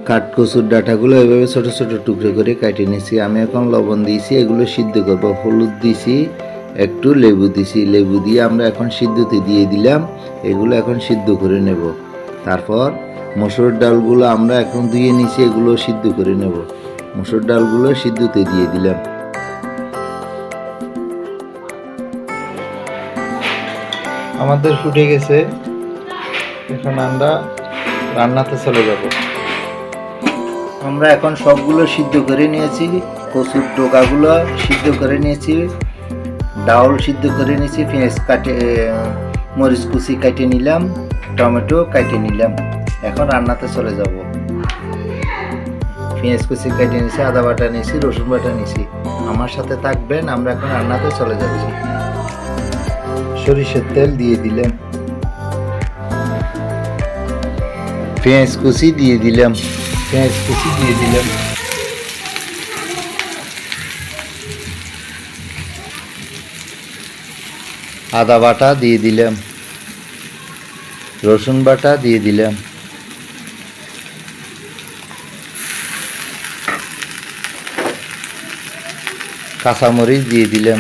কাঠকচুর ডাঁটাগুলো এভাবে ছোট ছোট টুকরো করে কেটে নিয়েছি। আমি এখন লবণ দিয়েছি, এগুলো সিদ্ধ করব। হলুদ দিয়েছি, একটু লেবু দিয়েছি, লেবু দিয়ে আমরা এখন সিদ্ধতে দিয়ে দিলাম। এগুলো এখন সিদ্ধ করে নেব। তারপর মসুর ডালগুলো আমরা এখন ধুয়ে নিয়েছি, এগুলো সিদ্ধ করে নেব। মসুর ডালগুলো সিদ্ধতে দিয়ে দিলাম। আমাদের ফুটে গেছে, এখন আমরা রান্নাতে চলে যাব। আমরা এখন সবগুলো সিদ্ধ করে নিয়েছি। কচুর ডোকাগুলো সিদ্ধ করে নিয়েছি, ডাউল সিদ্ধ করে নিয়েছি, পেঁয়াজ কাটে, মরিচ কুচি কাটে নিলাম, টমেটো কাটে নিলাম। এখন রান্নাতে চলে যাব। পেঁয়াজ কুচি কেটে নিয়েছি, আদা বাটা নিয়েছি, রসুন বাটা নিয়েছি। আমার সাথে থাকবেন, আমরা এখন রান্নাতে চলে যাচ্ছি। সরিষার তেল দিয়ে দিলাম, পেঁয়াজ কুচি দিয়ে দিলাম, পেঁয়াজ কুচি দিয়ে দিলাম, আদা বাটা দিয়ে দিলাম, রসুন বাটা দিয়ে দিলাম, কাঁচামরিচ দিয়ে দিলাম,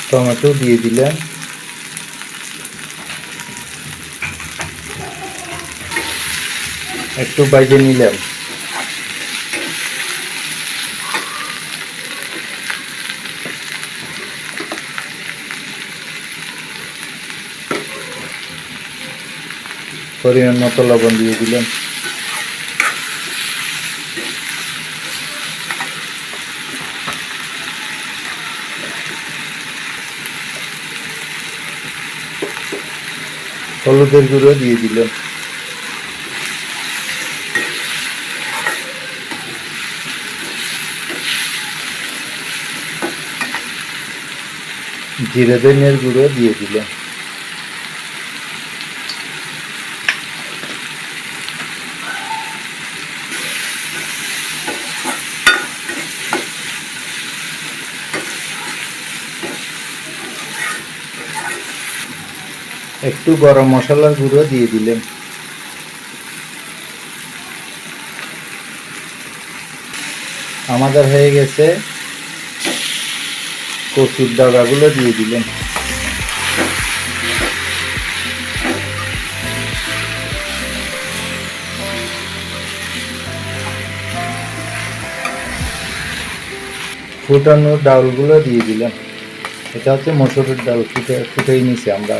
টমেটো দিয়ে দিলাম, একটু বাইজে নিলাম। পরিমাণ মতো লবণ দিয়ে দিলাম। হলুদের গুঁড়ো দিয়ে দিলাম। জিরে ধনিয়ার গুঁড়ো দিয়ে দিলাম। একটু গরম মশলার গুঁড়ো দিয়ে দিলাম। আমাদের হয়ে গেছে। কচুর ডাঁটাগুলো দিয়ে দিলাম। ফুটানো ডালগুলো দিয়ে দিলাম। এটা হচ্ছে মসুরের ডাল, ফুটেই নিছি আমরা।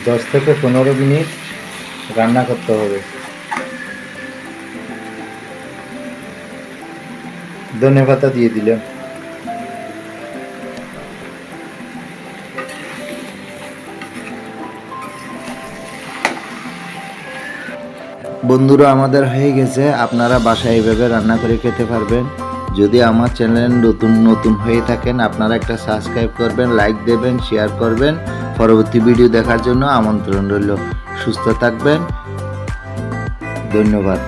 দশ থেকে 15 মিনিট রান্না করতে হবে। ধনেপাতা দিয়ে দিলাম। বন্ধুরা, আমাদের হয়ে গেছে। আপনারা বাসায় এইভাবে রান্না করে খেতে পারবেন। যদি আমার চ্যানেল নতুন হয়ে থাকেন, আপনারা একটা সাবস্ক্রাইব করবেন, লাইক দেবেন, শেয়ার করবেন। পরবর্তী ভিডিও দেখার জন্য আমন্ত্রণ রইল। সুস্থ থাকবেন। ধন্যবাদ।